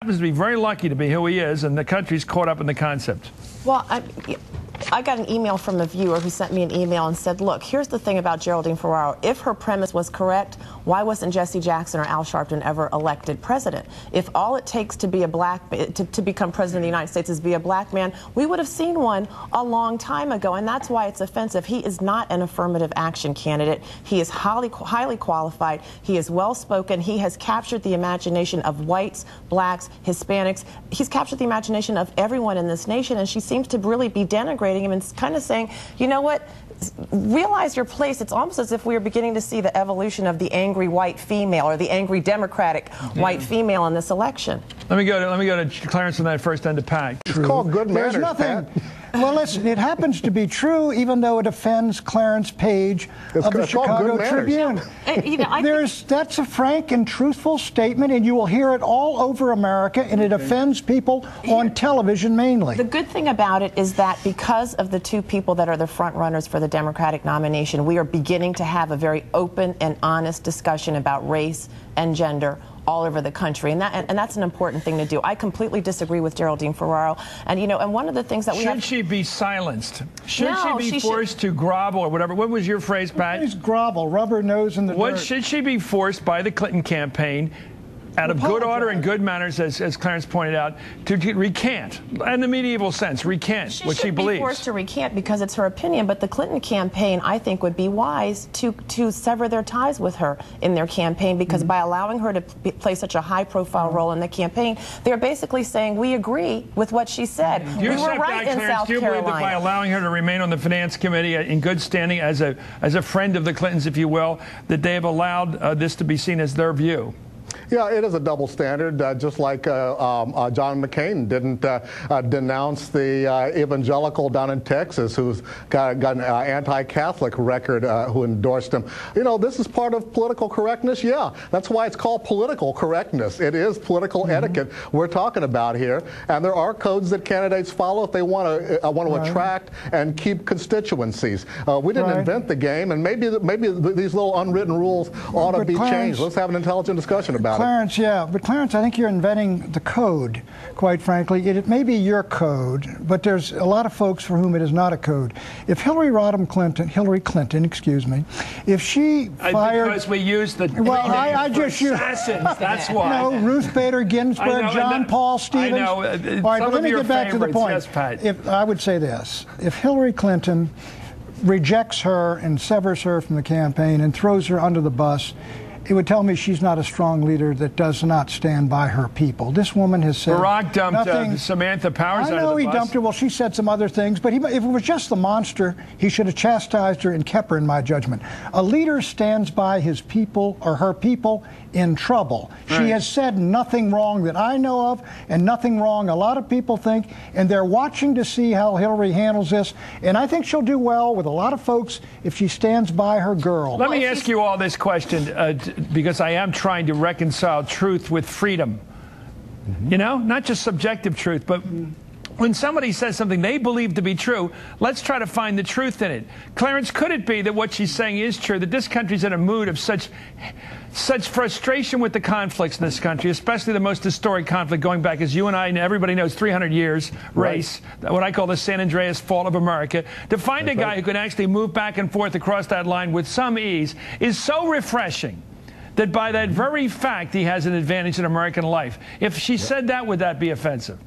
happens to be very lucky to be who he is, and the country's caught up in the concept. Well, I got an email from a viewer who sent me an email and said, look, here's the thing about Geraldine Ferraro. If her premise was correct, why wasn't Jesse Jackson or Al Sharpton ever elected president? If all it takes to be a to become president of the United States is be a black man, we would have seen one a long time ago, and that's why it's offensive. He is not an affirmative action candidate. He is highly qualified. He is well-spoken. He has captured the imagination of whites, blacks, Hispanics. He's captured the imagination of everyone in this nation, and she seems to really be denigrating him and kind of saying, you know what, realize your place. It's almost as if we are beginning to see the evolution of the angry white female or the angry Democratic white female in this election. Let me go to Clarence on that first end of Pat. It's called good manners. There's nothing. Well, listen, it happens to be true, even though it offends Clarence Page of the Chicago Tribune. That's a frank and truthful statement, and you will hear it all over America, and it offends people on television mainly. The good thing about it is that because of the two people that are the front runners for the Democratic nomination, we are beginning to have a very open and honest discussion about race and gender all over the country, and that's an important thing to do. I completely disagree with Geraldine Ferraro, and and one of the things that we should she be silenced? Should she be forced to grovel or whatever? What was your phrase, Pat? Please grovel, rub her nose in the dirt. Should she be forced by the Clinton campaign, out of good order and good manners, as Clarence pointed out, to recant, in the medieval sense, recant what she believes? She should be forced to recant because it's her opinion, but the Clinton campaign, I think, would be wise to sever their ties with her in their campaign, because by allowing her to play such a high-profile role in the campaign, they're basically saying, we agree with what she said. We were right in South Carolina. Do you believe that by allowing her to remain on the Finance Committee in good standing as a friend of the Clintons, if you will, that they have allowed this to be seen as their view? Yeah, it is a double standard, just like John McCain didn't denounce the evangelical down in Texas who's got an anti-Catholic record who endorsed him. This is part of political correctness. Yeah, that's why it's called political correctness. It is political etiquette we're talking about here, and there are codes that candidates follow if they want to attract and keep constituencies. We didn't invent the game, and maybe these little unwritten rules ought to be changed. Let's have an intelligent discussion about it. Clarence, yeah. But Clarence, I think you're inventing the code, quite frankly. It may be your code, but there's a lot of folks for whom it is not a code. If Hillary Clinton, excuse me, if she fired... Because we use the I just use assassins, that's why. Ruth Bader Ginsburg, John Paul Stevens. I know. All right, but let me get back to the point. Yes, Pat. I would say this. If Hillary Clinton rejects her and severs her from the campaign and throws her under the bus, it would tell me she's not a strong leader that does not stand by her people. This woman has said Barack dumped nothing. Samantha Powers under the bus. I know he dumped her. Well, she said some other things. But if it was just the monster, he should have chastised her and kept her, in my judgment. A leader stands by his people or her people in trouble. Right. She has said nothing wrong that I know of, and nothing wrong a lot of people think, and they're watching to see how Hillary handles this. And I think she'll do well with a lot of folks if she stands by her girl. Let me ask you all this question, because I am trying to reconcile truth with freedom. Not just subjective truth, but when somebody says something they believe to be true, let's try to find the truth in it. Clarence, could it be that what she's saying is true, that this country's in a mood of such frustration with the conflicts in this country, especially the most historic conflict going back, as you and I and everybody knows, 300 years, race, what I call the San Andreas Fault of America, to find a guy who can actually move back and forth across that line with some ease is so refreshing that by that very fact he has an advantage in American life. If she said that, would that be offensive?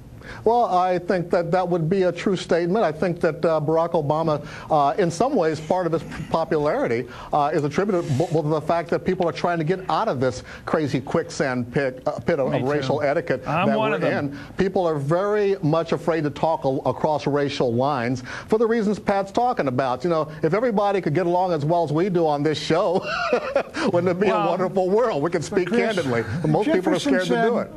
Well, I think that would be a true statement. I think that Barack Obama, in some ways, part of his popularity is attributable to the fact that people are trying to get out of this crazy quicksand pit of racial etiquette that we're in. People are very much afraid to talk across racial lines for the reasons Pat's talking about. If everybody could get along as well as we do on this show, wouldn't it be a wonderful world? We could speak candidly. But most people are scared to do it.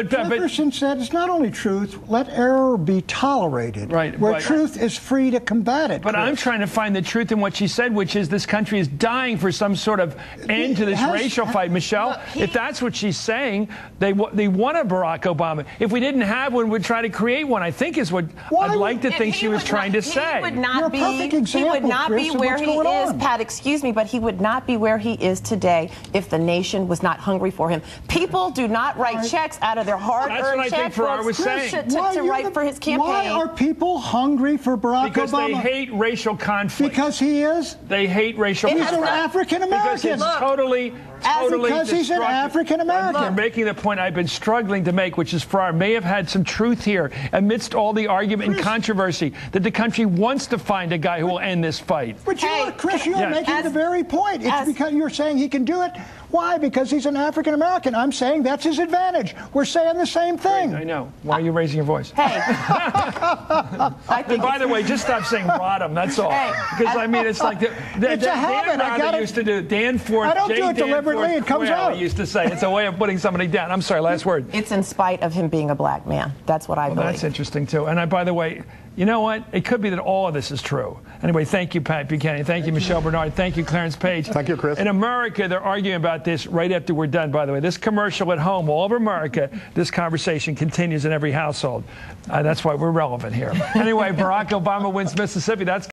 Jefferson said it's not only truth, truth, let error be tolerated. Right, where right. truth is free to combat it. But Chris. I'm trying to find the truth in what she said, which is this country is dying for some sort of end to this racial fight. Michelle, if that's what she's saying, they want a Barack Obama. If we didn't have one, we'd try to create one, I think is what I'd like to think she was trying to say. He would not You're a be, perfect example, he would not Chris, be of where what's he going is, on. Pat, excuse me, but he would not be where he is today if the nation was not hungry for him. People do not write checks out of their hard-earned That's what I think Ferraro was saying. to write for his campaign. Why are people hungry for Barack Because Obama? they hate racial conflict. Because he is? They hate racial He's conflict. an African Because American. it's totally Because he's an destructive. African American. You're making the point I've been struggling to make, which is Ferraro may have had some truth here amidst all the argument and controversy that the country wants to find a guy who will end this fight. But you know what, Chris, you're making the very point. It's because you're saying he can do it. Why? Because he's an African American. I'm saying that's his advantage. We're saying the same thing. I know. Why are you raising your voice? Hey. And by the way, just stop saying bottom. That's all. Because I mean, it's like It's a habit. I Dan used to do. Dan Ford. I don't do it deliberately. It comes out. He used to say it's a way of putting somebody down. I'm sorry. Last word. It's in spite of him being a black man. That's what I believe. That's interesting too. And by the way, you know what? It could be that all of this is true. Anyway, thank you, Pat Buchanan. Thank you, Michelle Bernard. Thank you, Clarence Page. Thank you, Chris. In America, they're arguing about this right after we're done, by the way. This commercial at home, all over America, this conversation continues in every household. That's why we're relevant here. Anyway, Barack Obama wins Mississippi. That's